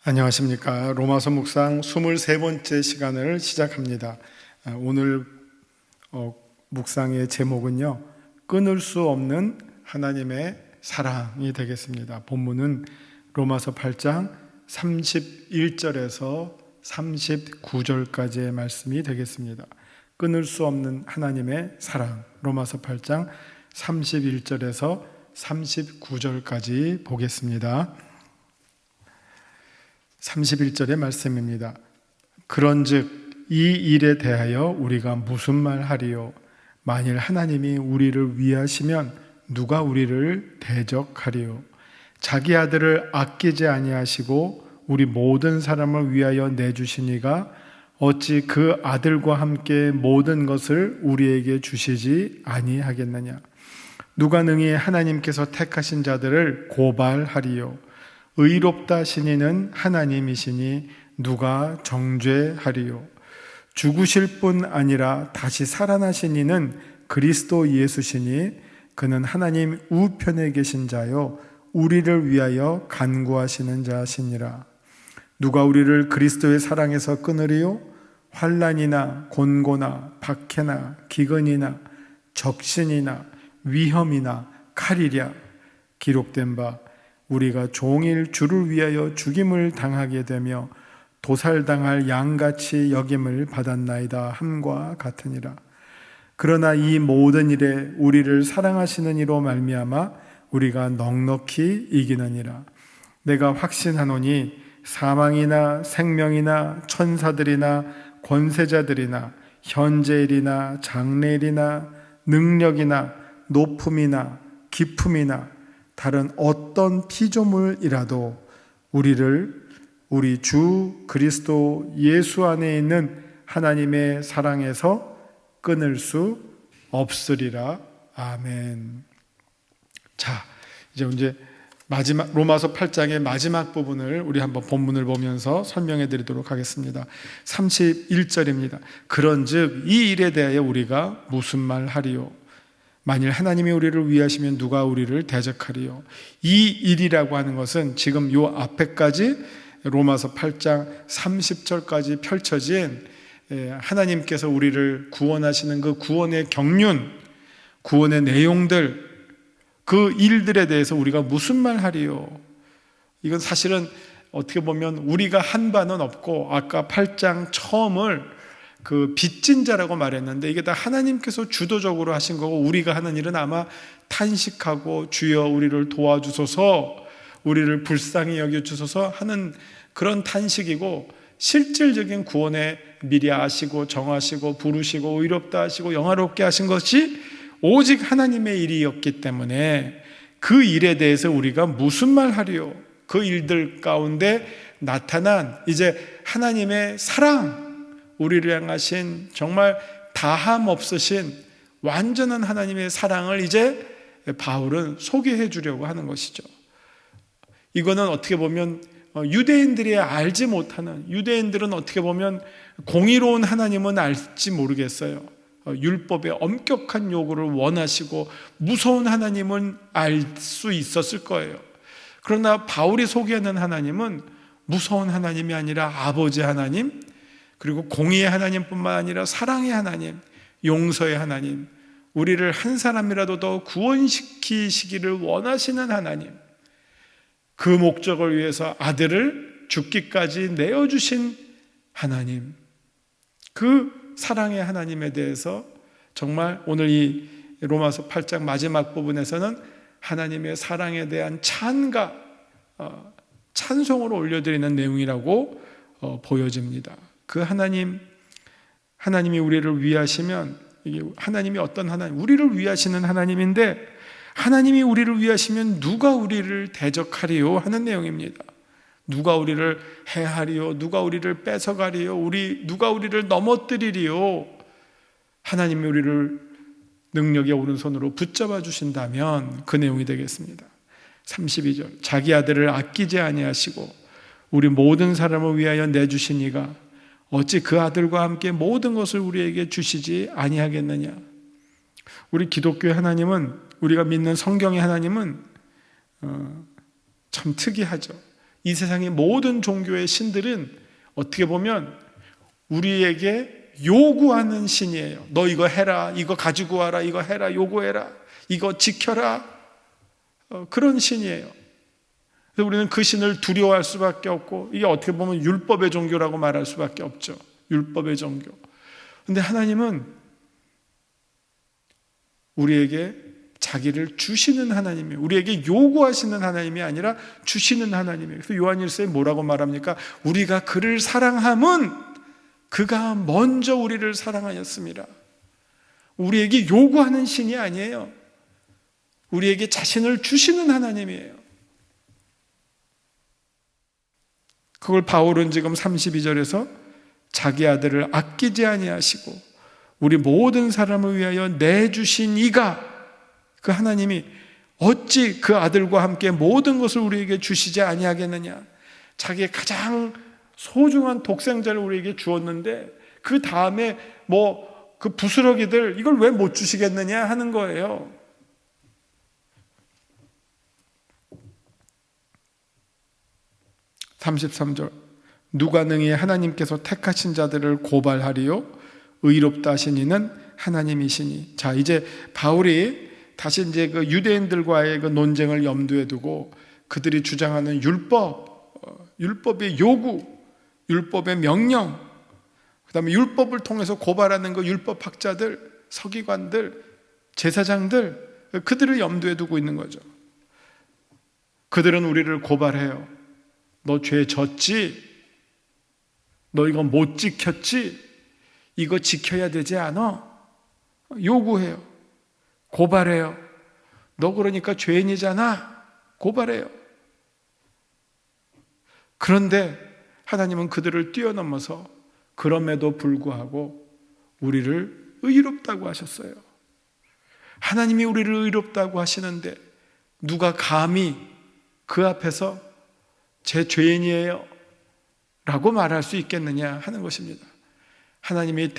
안녕하십니까. 로마서 묵상 23번째 시간을 시작합니다. 오늘 묵상의 제목은요, 끊을 수 없는 하나님의 사랑이 되겠습니다. 본문은 로마서 8장 31절에서 39절까지의 말씀이 되겠습니다. 끊을 수 없는 하나님의 사랑, 로마서 8장 31절에서 39절까지 보겠습니다. 31절의 말씀입니다. 그런즉 이 일에 대하여 우리가 무슨 말 하리요? 만일 하나님이 우리를 위하시면 누가 우리를 대적하리요? 자기 아들을 아끼지 아니하시고 우리 모든 사람을 위하여 내주시니가 어찌 그 아들과 함께 모든 것을 우리에게 주시지 아니하겠느냐? 누가 능히 하나님께서 택하신 자들을 고발하리요? 의롭다 하시니는 하나님이시니 누가 정죄하리요? 죽으실 뿐 아니라 다시 살아나신 이는 그리스도 예수시니 그는 하나님 우편에 계신 자요 우리를 위하여 간구하시는 자시니라. 누가 우리를 그리스도의 사랑에서 끊으리요? 환난이나 곤고나 박해나 기근이나 적신이나 위험이나 칼이랴. 기록된 바 우리가 종일 주를 위하여 죽임을 당하게 되며 도살당할 양같이 여김을 받았나이다 함과 같으니라. 그러나 이 모든 일에 우리를 사랑하시는 이로 말미암아 우리가 넉넉히 이기느니라. 내가 확신하노니 사망이나 생명이나 천사들이나 권세자들이나 현재일이나 장래일이나 능력이나 높음이나 깊음이나 다른 어떤 피조물이라도 우리 주 그리스도 예수 안에 있는 하나님의 사랑에서 끊을 수 없으리라. 아멘. 자, 이제 마지막 로마서 8장의 마지막 부분을 우리 한번 본문을 보면서 설명해 드리도록 하겠습니다. 31절입니다. 그런즉 이 일에 대하여 우리가 무슨 말 하리요? 만일 하나님이 우리를 위하시면 누가 우리를 대적하리요? 이 일이라고 하는 것은 지금 요 앞에까지 로마서 8장 30절까지 펼쳐진 하나님께서 우리를 구원하시는 그 구원의 경륜, 구원의 내용들, 그 일들에 대해서 우리가 무슨 말 하리요? 이건 사실은 어떻게 보면 우리가 한 바는 없고, 아까 8장 처음을 그 빚진 자라고 말했는데 이게 다 하나님께서 주도적으로 하신 거고, 우리가 하는 일은 아마 탄식하고 주여 우리를 도와주소서, 우리를 불쌍히 여겨주소서 하는 그런 탄식이고, 실질적인 구원에 미리 아시고 정하시고 부르시고 의롭다 하시고 영화롭게 하신 것이 오직 하나님의 일이었기 때문에 그 일에 대해서 우리가 무슨 말 하리요? 그 일들 가운데 나타난 이제 하나님의 사랑, 우리를 향하신 정말 다함 없으신 완전한 하나님의 사랑을 이제 바울은 소개해 주려고 하는 것이죠. 이거는 어떻게 보면 유대인들이 알지 못하는, 유대인들은 어떻게 보면 공의로운 하나님은 알지 모르겠어요. 율법의 엄격한 요구를 원하시고 무서운 하나님은 알 수 있었을 거예요. 그러나 바울이 소개하는 하나님은 무서운 하나님이 아니라 아버지 하나님, 그리고 공의의 하나님뿐만 아니라 사랑의 하나님, 용서의 하나님, 우리를 한 사람이라도 더 구원시키시기를 원하시는 하나님, 그 목적을 위해서 아들을 죽기까지 내어주신 하나님, 그 사랑의 하나님에 대해서 정말 오늘 이 로마서 8장 마지막 부분에서는 하나님의 사랑에 대한 찬가, 찬송으로 올려드리는 내용이라고 보여집니다. 그 하나님이 우리를 위하시면, 이게 하나님이 어떤 하나님, 우리를 위하시는 하나님인데, 하나님이 우리를 위하시면 누가 우리를 대적하리요 하는 내용입니다. 누가 우리를 해하리요? 누가 우리를 뺏어가리요? 누가 우리를 넘어뜨리리요? 하나님이 우리를 능력의 오른손으로 붙잡아 주신다면 그 내용이 되겠습니다. 32절, 자기 아들을 아끼지 아니하시고 우리 모든 사람을 위하여 내주시니가 어찌 그 아들과 함께 모든 것을 우리에게 주시지 아니하겠느냐? 우리 기독교의 하나님은, 우리가 믿는 성경의 하나님은 참 특이하죠. 이 세상의 모든 종교의 신들은 어떻게 보면 우리에게 요구하는 신이에요. 너 이거 해라, 이거 가지고 와라, 이거 해라, 요구해라, 이거 지켜라, 그런 신이에요. 그래서 우리는 그 신을 두려워할 수밖에 없고, 이게 어떻게 보면 율법의 종교라고 말할 수밖에 없죠. 율법의 종교. 근데 하나님은 우리에게 자기를 주시는 하나님이에요. 우리에게 요구하시는 하나님이 아니라 주시는 하나님이에요. 그래서 요한일서에 뭐라고 말합니까? 우리가 그를 사랑함은 그가 먼저 우리를 사랑하였습니다. 우리에게 요구하는 신이 아니에요. 우리에게 자신을 주시는 하나님이에요. 그걸 바울은 지금 32절에서 자기 아들을 아끼지 아니하시고 우리 모든 사람을 위하여 내주신 이가, 그 하나님이 어찌 그 아들과 함께 모든 것을 우리에게 주시지 아니하겠느냐. 자기의 가장 소중한 독생자를 우리에게 주었는데 그 다음에 그 부스러기들 이걸 왜 못 주시겠느냐 하는 거예요. (33절) 누가 능히 하나님께서 택하신 자들을 고발하리요? 의롭다 하신 이는 하나님이시니. 자, 이제 바울이 다시 이제 그 유대인들과의 그 논쟁을 염두에 두고 그들이 주장하는 율법의 요구, 율법의 명령, 그 다음에 율법을 통해서 고발하는 그 율법학자들, 서기관들, 제사장들, 그들을 염두에 두고 있는 거죠. 그들은 우리를 고발해요. 너 죄 졌지? 너 이거 못 지켰지? 이거 지켜야 되지 않아? 요구해요. 고발해요. 너 그러니까 죄인이잖아. 고발해요. 그런데 하나님은 그들을 뛰어넘어서 그럼에도 불구하고 우리를 의롭다고 하셨어요. 하나님이 우리를 의롭다고 하시는데 누가 감히 그 앞에서 제 죄인이에요 라고 말할 수 있겠느냐 하는 것입니다. 하나님이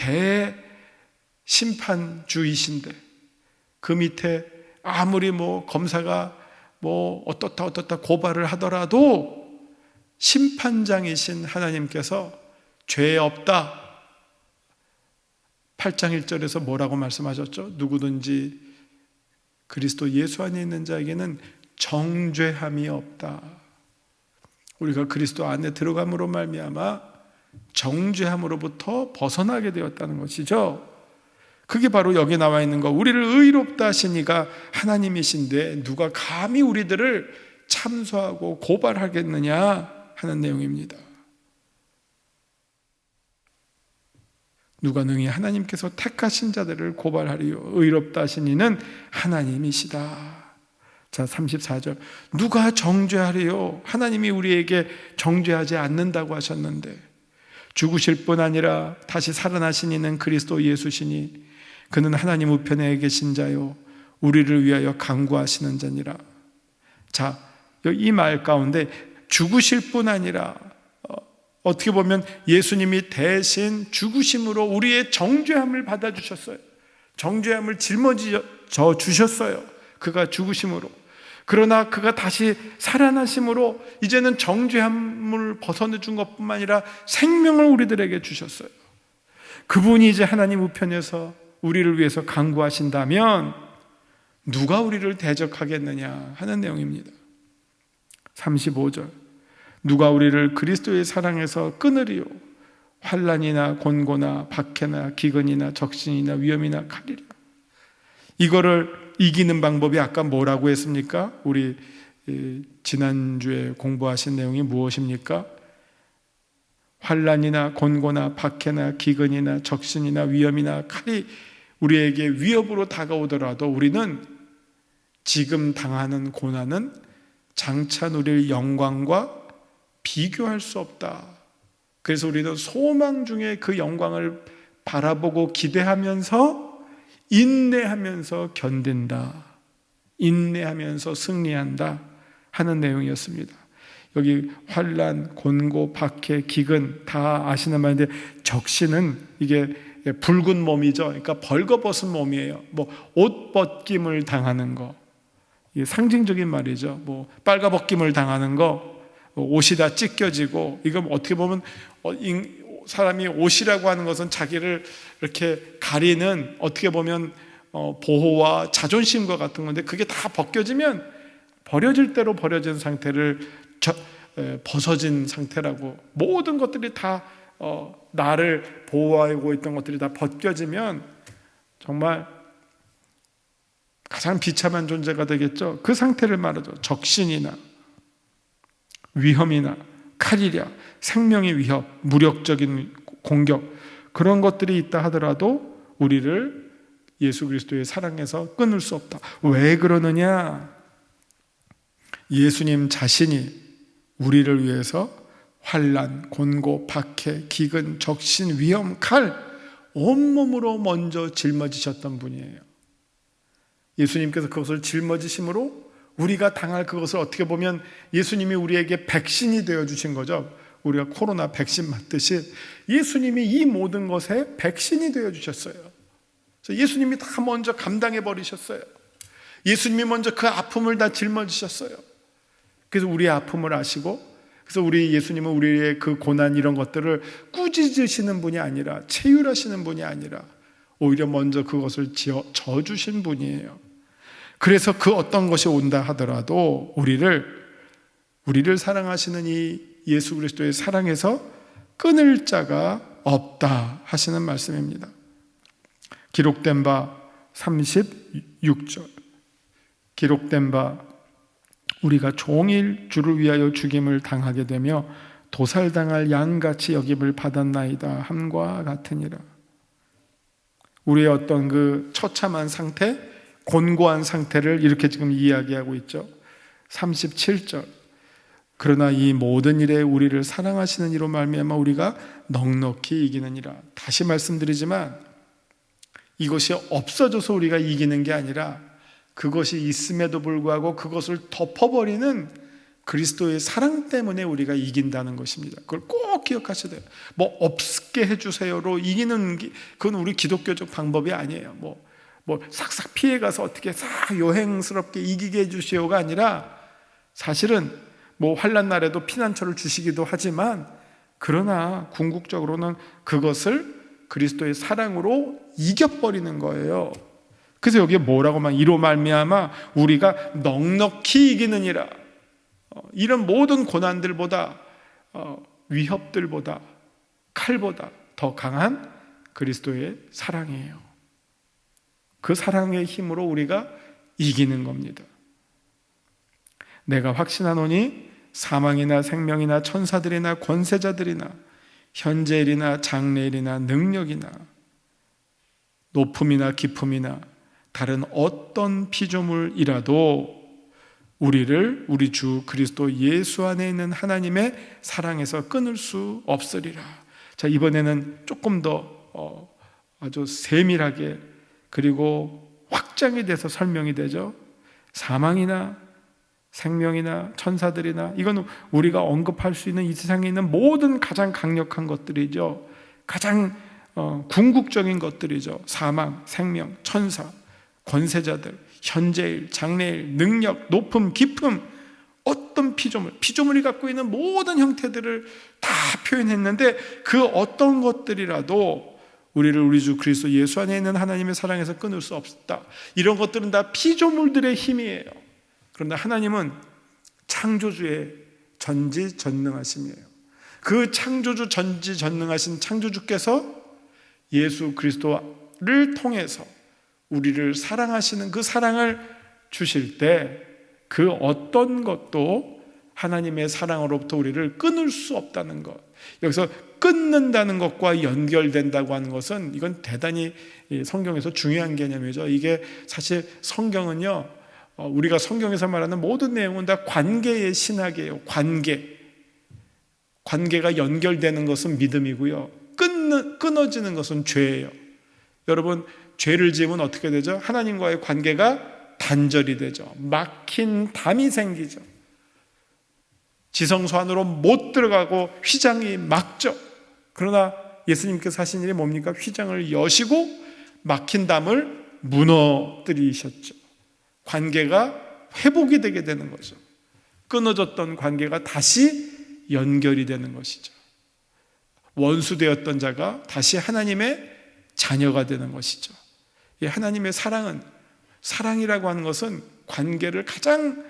대심판주이신데 그 밑에 아무리 검사가 어떻다 고발을 하더라도 심판장이신 하나님께서 죄 없다. 8장 1절에서 뭐라고 말씀하셨죠? 누구든지 그리스도 예수 안에 있는 자에게는 정죄함이 없다. 우리가 그리스도 안에 들어감으로 말미암아 정죄함으로부터 벗어나게 되었다는 것이죠. 그게 바로 여기 나와 있는 거. 우리를 의롭다 하신 이가 하나님이신데 누가 감히 우리들을 참소하고 고발하겠느냐 하는 내용입니다. 누가 능히 하나님께서 택하신 자들을 고발하리요? 의롭다 하신 이는 하나님이시다. 자, 34절. 누가 정죄하리요? 하나님이 우리에게 정죄하지 않는다고 하셨는데 죽으실 뿐 아니라 다시 살아나신 이는 그리스도 예수시니 그는 하나님 우편에 계신 자요 우리를 위하여 간구하시는 자니라. 자, 이 말 가운데 죽으실 뿐 아니라 어떻게 보면 예수님이 대신 죽으심으로 우리의 정죄함을 받아주셨어요. 정죄함을 짊어져 주셨어요. 그가 죽으심으로. 그러나 그가 다시 살아나심으로 이제는 정죄함을 벗어내준 것뿐만 아니라 생명을 우리들에게 주셨어요. 그분이 이제 하나님 우편에서 우리를 위해서 간구하신다면 누가 우리를 대적하겠느냐 하는 내용입니다. 35절. 누가 우리를 그리스도의 사랑에서 끊으리요? 환난이나 곤고나 박해나 기근이나 적신이나 위험이나 칼이라. 이거를 이기는 방법이 아까 뭐라고 했습니까? 우리 지난주에 공부하신 내용이 무엇입니까? 환난이나 곤고나 박해나 기근이나 적신이나 위험이나 칼이 우리에게 위협으로 다가오더라도 우리는 지금 당하는 고난은 장차 누릴 영광과 비교할 수 없다. 그래서 우리는 소망 중에 그 영광을 바라보고 기대하면서 인내하면서 견딘다. 인내하면서 승리한다 하는 내용이었습니다. 여기 환난, 곤고, 박해, 기근 다 아시는 말인데 적신은 이게 붉은 몸이죠. 그러니까 벌거벗은 몸이에요. 옷 벗김을 당하는 거. 이게 상징적인 말이죠. 빨가벗김을 당하는 거, 옷이 다 찢겨지고, 이건 어떻게 보면 사람이 옷이라고 하는 것은 자기를 이렇게 가리는 어떻게 보면 보호와 자존심과 같은 건데, 그게 다 벗겨지면 버려질 대로 버려진 상태를 벗어진 상태라고, 모든 것들이 다 나를 보호하고 있던 것들이 다 벗겨지면 정말 가장 비참한 존재가 되겠죠. 그 상태를 말하죠. 적신이나 위험이나 칼이랴, 생명의 위협, 무력적인 공격, 그런 것들이 있다 하더라도 우리를 예수 그리스도의 사랑에서 끊을 수 없다. 왜 그러느냐? 예수님 자신이 우리를 위해서 환난, 곤고, 박해, 기근, 적신, 위험, 칼 온몸으로 먼저 짊어지셨던 분이에요. 예수님께서 그것을 짊어지심으로 우리가 당할 그것을 어떻게 보면 예수님이 우리에게 백신이 되어주신 거죠. 우리가 코로나 백신 맞듯이 예수님이 이 모든 것에 백신이 되어주셨어요. 그래서 예수님이 다 먼저 감당해 버리셨어요. 예수님이 먼저 그 아픔을 다 짊어지셨어요. 그래서 우리의 아픔을 아시고, 그래서 우리 예수님은 우리의 그 고난 이런 것들을 꾸짖으시는 분이 아니라, 체휼하시는 분이 아니라 오히려 먼저 그것을 져주신 분이에요. 그래서 그 어떤 것이 온다 하더라도 우리를 사랑하시는 이 예수 그리스도의 사랑에서 끊을 자가 없다 하시는 말씀입니다. 기록된 바 36절, 기록된 바 우리가 종일 주를 위하여 죽임을 당하게 되며 도살당할 양같이 여김을 받았나이다 함과 같으니라. 우리의 어떤 그 처참한 상태, 곤고한 상태를 이렇게 지금 이야기하고 있죠. 37절, 그러나 이 모든 일에 우리를 사랑하시는 이로 말미암아 우리가 넉넉히 이기느니라. 다시 말씀드리지만 이것이 없어져서 우리가 이기는 게 아니라 그것이 있음에도 불구하고 그것을 덮어버리는 그리스도의 사랑 때문에 우리가 이긴다는 것입니다. 그걸 꼭 기억하셔야 돼요. 뭐 없게 해주세요로 이기는 게, 그건 우리 기독교적 방법이 아니에요. 뭐 싹싹 피해가서 어떻게 싹 요행스럽게 이기게 해주시오가 아니라, 사실은 뭐 환난 날에도 피난처를 주시기도 하지만, 그러나 궁극적으로는 그것을 그리스도의 사랑으로 이겨버리는 거예요. 그래서 여기에 뭐라고만, 이로 말미암아 우리가 넉넉히 이기느니라. 이런 모든 고난들보다, 위협들보다, 칼보다 더 강한 그리스도의 사랑이에요. 그 사랑의 힘으로 우리가 이기는 겁니다. 내가 확신하노니 사망이나 생명이나 천사들이나 권세자들이나 현재일이나 장래일이나 능력이나 높음이나 깊음이나 다른 어떤 피조물이라도 우리를 우리 주 그리스도 예수 안에 있는 하나님의 사랑에서 끊을 수 없으리라. 자, 이번에는 조금 더 아주 세밀하게 그리고 확장이 돼서 설명이 되죠. 사망이나 생명이나 천사들이나, 이건 우리가 언급할 수 있는 이 세상에 있는 모든 가장 강력한 것들이죠. 가장 궁극적인 것들이죠. 사망, 생명, 천사, 권세자들, 현재일, 장래일, 능력, 높음, 깊음, 어떤 피조물이 갖고 있는 모든 형태들을 다 표현했는데, 그 어떤 것들이라도 우리를 우리 주 그리스도 예수 안에 있는 하나님의 사랑에서 끊을 수 없다. 이런 것들은 다 피조물들의 힘이에요. 그런데 하나님은 창조주의 전지전능하심이에요. 그 창조주 전지전능하신 창조주께서 예수 그리스도를 통해서 우리를 사랑하시는 그 사랑을 주실 때 그 어떤 것도 하나님의 사랑으로부터 우리를 끊을 수 없다는 것. 여기서 끊는다는 것과 연결된다고 하는 것은, 이건 대단히 성경에서 중요한 개념이죠. 이게 사실 성경은요, 우리가 성경에서 말하는 모든 내용은 다 관계의 신학이에요. 관계가 연결되는 것은 믿음이고요, 끊어지는 것은 죄예요. 여러분, 죄를 지으면 어떻게 되죠? 하나님과의 관계가 단절이 되죠. 막힌 담이 생기죠. 지성소 안으로 못 들어가고 휘장이 막죠. 그러나 예수님께서 하신 일이 뭡니까? 휘장을 여시고 막힌 담을 무너뜨리셨죠. 관계가 회복이 되게 되는 거죠. 끊어졌던 관계가 다시 연결이 되는 것이죠. 원수되었던 자가 다시 하나님의 자녀가 되는 것이죠. 이 하나님의 사랑이라고 하는 것은 관계를 가장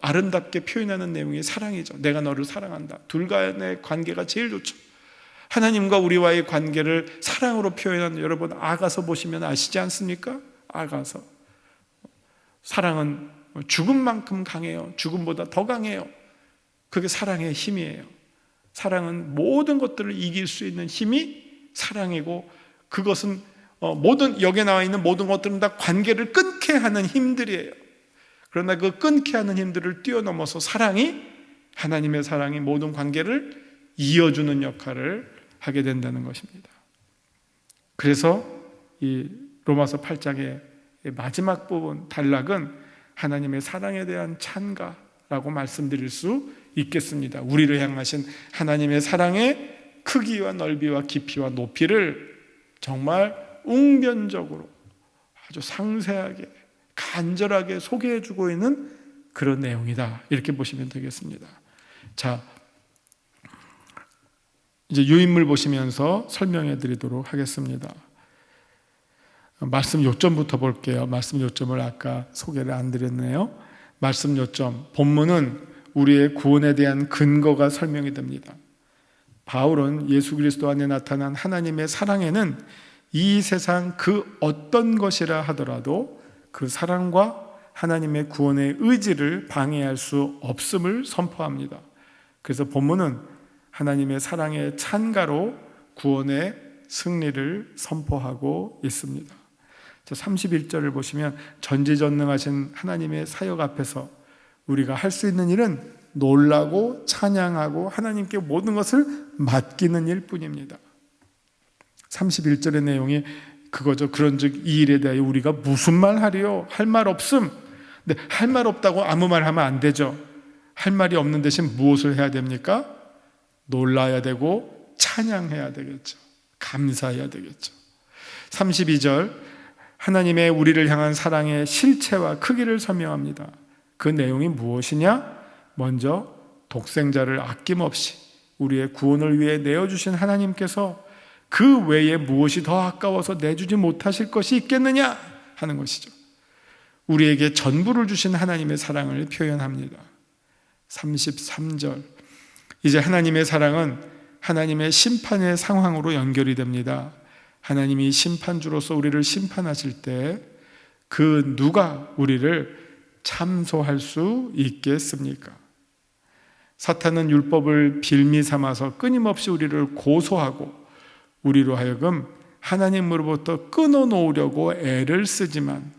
아름답게 표현하는 내용이 사랑이죠. 내가 너를 사랑한다. 둘 간의 관계가 제일 좋죠. 하나님과 우리와의 관계를 사랑으로 표현하는, 여러분 아가서 보시면 아시지 않습니까? 아가서. 사랑은 죽음만큼 강해요. 죽음보다 더 강해요. 그게 사랑의 힘이에요. 사랑은 모든 것들을 이길 수 있는 힘이 사랑이고, 그것은 여기에 나와 있는 모든 것들은 다 관계를 끊게 하는 힘들이에요. 그러나 그 끊게 하는 힘들을 뛰어넘어서 하나님의 사랑이 모든 관계를 이어주는 역할을 하게 된다는 것입니다. 그래서 이 로마서 8장의 마지막 부분 단락은 하나님의 사랑에 대한 찬가라고 말씀드릴 수 있겠습니다. 우리를 향하신 하나님의 사랑의 크기와 넓이와 깊이와 높이를 정말 웅변적으로 아주 상세하게 간절하게 소개해주고 있는 그런 내용이다, 이렇게 보시면 되겠습니다. 자, 이제 유인물 보시면서 설명해 드리도록 하겠습니다. 말씀 요점부터 볼게요. 말씀 요점을 아까 소개를 안 드렸네요. 말씀 요점, 본문은 우리의 구원에 대한 근거가 설명이 됩니다. 바울은 예수 그리스도 안에 나타난 하나님의 사랑에는 이 세상 그 어떤 것이라 하더라도 그 사랑과 하나님의 구원의 의지를 방해할 수 없음을 선포합니다. 그래서 본문은 하나님의 사랑의 찬가로 구원의 승리를 선포하고 있습니다. 31절을 보시면 전지전능하신 하나님의 사역 앞에서 우리가 할 수 있는 일은 놀라고 찬양하고 하나님께 모든 것을 맡기는 일뿐입니다. 31절의 내용이 그거죠. 그런즉 이 일에 대하여 우리가 무슨 말 하리요? 할 말 없음. 근데 할 말 없다고 아무 말 하면 안 되죠. 할 말이 없는 대신 무엇을 해야 됩니까? 놀라야 되고 찬양해야 되겠죠. 감사해야 되겠죠. 32절, 하나님의 우리를 향한 사랑의 실체와 크기를 설명합니다. 그 내용이 무엇이냐? 먼저 독생자를 아낌없이 우리의 구원을 위해 내어주신 하나님께서 그 외에 무엇이 더 아까워서 내주지 못하실 것이 있겠느냐 하는 것이죠. 우리에게 전부를 주신 하나님의 사랑을 표현합니다. 33절, 이제 하나님의 사랑은 하나님의 심판의 상황으로 연결이 됩니다. 하나님이 심판주로서 우리를 심판하실 때 그 누가 우리를 참소할 수 있겠습니까? 사탄은 율법을 빌미 삼아서 끊임없이 우리를 고소하고 우리로 하여금 하나님으로부터 끊어놓으려고 애를 쓰지만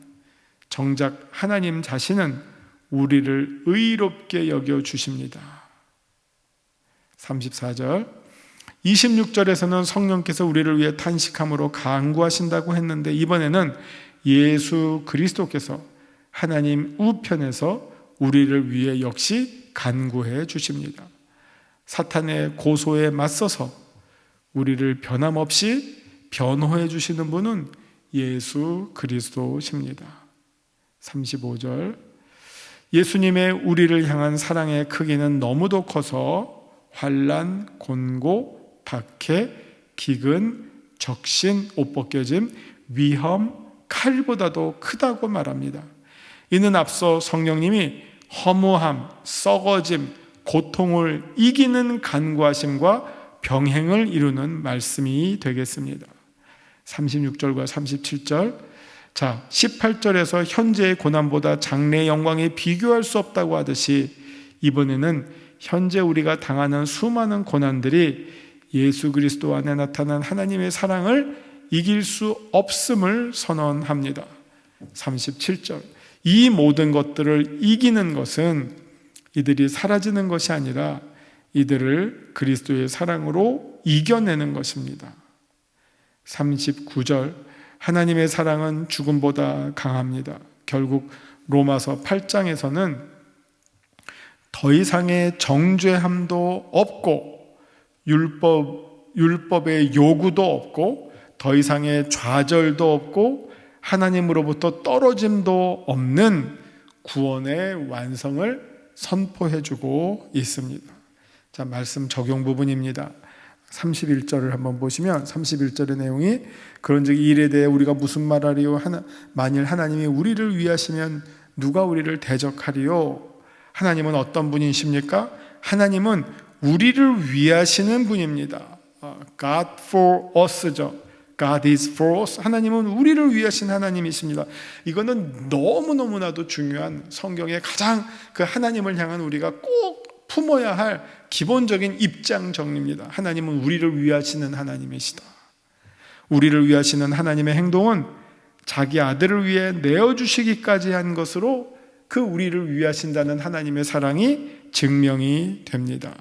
정작 하나님 자신은 우리를 의롭게 여겨주십니다. 34절, 26절에서는 성령께서 우리를 위해 탄식함으로 간구하신다고 했는데 이번에는 예수 그리스도께서 하나님 우편에서 우리를 위해 역시 간구해 주십니다. 사탄의 고소에 맞서서 우리를 변함없이 변호해 주시는 분은 예수 그리스도십니다. 35절, 예수님의 우리를 향한 사랑의 크기는 너무도 커서 환난, 곤고, 박해, 기근, 적신, 옷 벗겨짐, 위험, 칼보다도 크다고 말합니다. 이는 앞서 성령님이 허무함, 썩어짐, 고통을 이기는 간구하심과 병행을 이루는 말씀이 되겠습니다. 36절과 37절, 자, 18절에서 현재의 고난보다 장래의 영광에 비교할 수 없다고 하듯이 이번에는 현재 우리가 당하는 수많은 고난들이 예수 그리스도 안에 나타난 하나님의 사랑을 이길 수 없음을 선언합니다. 37절, 이 모든 것들을 이기는 것은 이들이 사라지는 것이 아니라 이들을 그리스도의 사랑으로 이겨내는 것입니다. 39절, 하나님의 사랑은 죽음보다 강합니다. 결국 로마서 8장에서는 더 이상의 정죄함도 없고 율법의 요구도 없고 더 이상의 좌절도 없고 하나님으로부터 떨어짐도 없는 구원의 완성을 선포해주고 있습니다. 자, 말씀 적용 부분입니다. 31절을 한번 보시면 31절의 내용이 그런즉 이 일에 대해 우리가 무슨 말하리요? 만일 하나님이 우리를 위하시면 누가 우리를 대적하리요? 하나님은 어떤 분이십니까? 하나님은 우리를 위하시는 분입니다. God for us죠. God is for us. 하나님은 우리를 위하신 하나님이십니다. 이거는 너무너무나도 중요한 성경의 가장 그 하나님을 향한 우리가 꼭 품어야 할 기본적인 입장 정리입니다. 하나님은 우리를 위하시는 하나님이시다. 우리를 위하시는 하나님의 행동은 자기 아들을 위해 내어주시기까지 한 것으로 그 우리를 위하신다는 하나님의 사랑이 증명이 됩니다.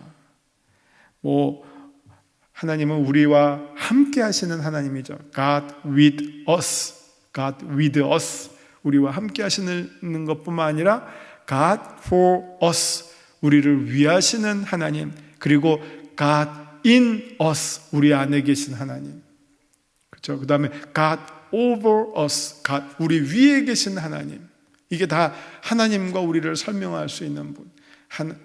하나님은 우리와 함께 하시는 하나님이죠. God with us. God with us. 우리와 함께 하시는 것뿐만 아니라 God for us. 우리를 위하시는 하나님. 그리고 God in us. 우리 안에 계신 하나님. 그렇죠? 그 다음에 God over us. God, 우리 위에 계신 하나님. 이게 다 하나님과 우리를 설명할 수 있는 분.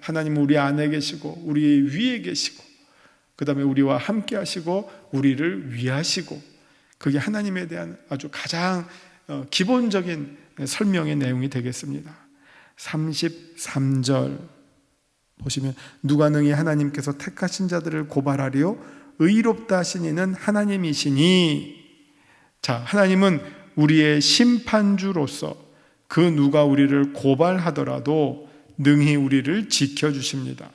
하나님은 우리 안에 계시고 우리 위에 계시고 그 다음에 우리와 함께 하시고 우리를 위하시고, 그게 하나님에 대한 아주 가장 기본적인 설명의 내용이 되겠습니다. 33절 보시면 누가 능히 하나님께서 택하신 자들을 고발하리요? 의롭다 하신 이는 하나님이시니. 자, 하나님은 우리의 심판주로서 그 누가 우리를 고발하더라도 능히 우리를 지켜주십니다.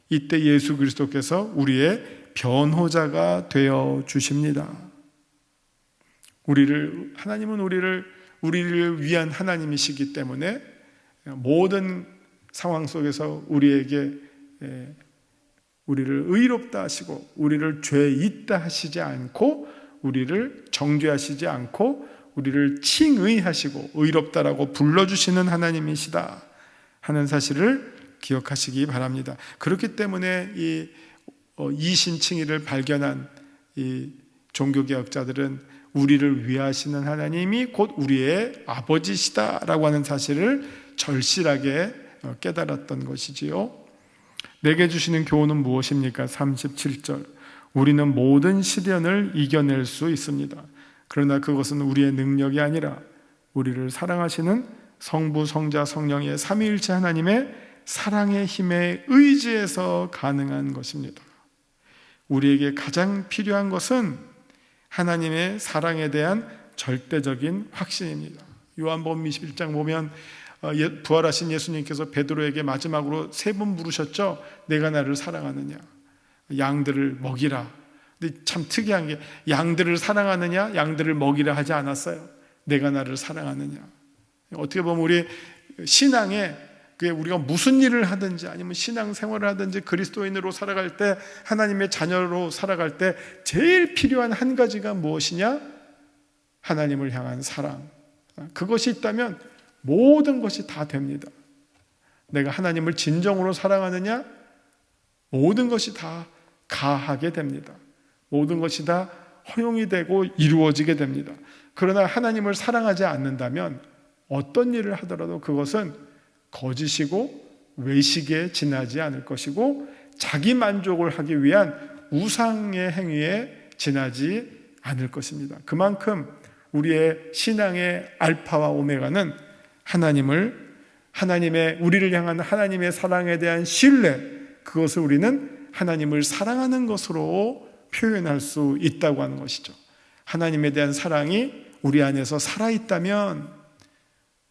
이때 예수 그리스도께서 우리의 변호자가 되어 주십니다. 하나님은 우리를 위한 하나님이시기 때문에 모든 상황 속에서 우리에게 우리를 의롭다 하시고 우리를 죄 있다 하시지 않고 우리를 정죄하시지 않고 우리를 칭의하시고 의롭다라고 불러주시는 하나님이시다 하는 사실을 기억하시기 바랍니다. 그렇기 때문에 이 이신칭의를 발견한 이 종교개혁자들은 우리를 위하시는 하나님이 곧 우리의 아버지시다라고 하는 사실을 절실하게 깨달았던 것이지요. 내게 주시는 교훈은 무엇입니까? 37절. 우리는 모든 시련을 이겨낼 수 있습니다. 그러나 그것은 우리의 능력이 아니라 우리를 사랑하시는 성부, 성자, 성령의 삼위일체 하나님의 사랑의 힘에 의지해서 가능한 것입니다. 우리에게 가장 필요한 것은 하나님의 사랑에 대한 절대적인 확신입니다. 요한복음 21장 보면 부활하신 예수님께서 베드로에게 마지막으로 3번 물으셨죠. 내가 나를 사랑하느냐? 양들을 먹이라. 근데 참 특이한 게 양들을 사랑하느냐? 양들을 먹이라 하지 않았어요. 내가 나를 사랑하느냐? 어떻게 보면 우리 신앙에 우리가 무슨 일을 하든지 아니면 신앙생활을 하든지 그리스도인으로 살아갈 때 하나님의 자녀로 살아갈 때 제일 필요한 한 가지가 무엇이냐? 하나님을 향한 사랑. 그것이 있다면 모든 것이 다 됩니다. 내가 하나님을 진정으로 사랑하느냐? 모든 것이 다 가하게 됩니다. 모든 것이 다 허용이 되고 이루어지게 됩니다. 그러나 하나님을 사랑하지 않는다면 어떤 일을 하더라도 그것은 거짓이고 외식에 지나지 않을 것이고 자기 만족을 하기 위한 우상의 행위에 지나지 않을 것입니다. 그만큼 우리의 신앙의 알파와 오메가는 우리를 향한 하나님의 사랑에 대한 신뢰, 그것을 우리는 하나님을 사랑하는 것으로 표현할 수 있다고 하는 것이죠. 하나님에 대한 사랑이 우리 안에서 살아있다면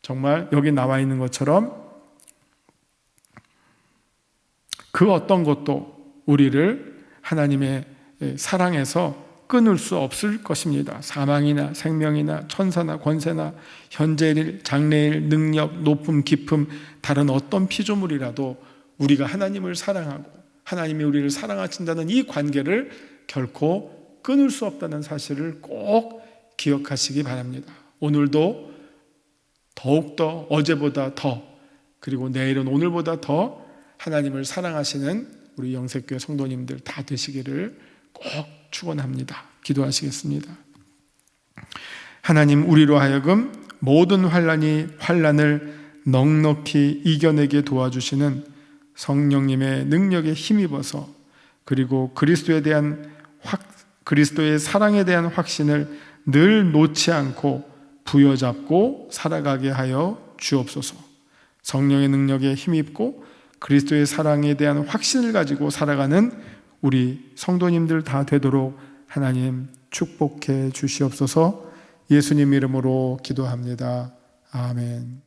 정말 여기 나와 있는 것처럼 그 어떤 것도 우리를 하나님의 사랑에서 끊을 수 없을 것입니다. 사망이나 생명이나 천사나 권세나 현재일, 장래일, 능력, 높음, 깊음, 다른 어떤 피조물이라도 우리가 하나님을 사랑하고 하나님이 우리를 사랑하신다는 이 관계를 결코 끊을 수 없다는 사실을 꼭 기억하시기 바랍니다. 오늘도 더욱더 어제보다 더, 그리고 내일은 오늘보다 더 하나님을 사랑하시는 우리 영색교회 성도님들 다 되시기를 꼭 축원합니다. 기도하시겠습니다. 하나님, 우리로 하여금 모든 환난을 넉넉히 이겨내게 도와주시는 성령님의 능력에 힘입어서, 그리고 그리스도의 사랑에 대한 확신을 늘 놓지 않고 부여잡고 살아가게 하여 주옵소서. 성령의 능력에 힘입고 그리스도의 사랑에 대한 확신을 가지고 살아가는 우리 성도님들 다 되도록 하나님 축복해 주시옵소서. 예수님 이름으로 기도합니다. 아멘.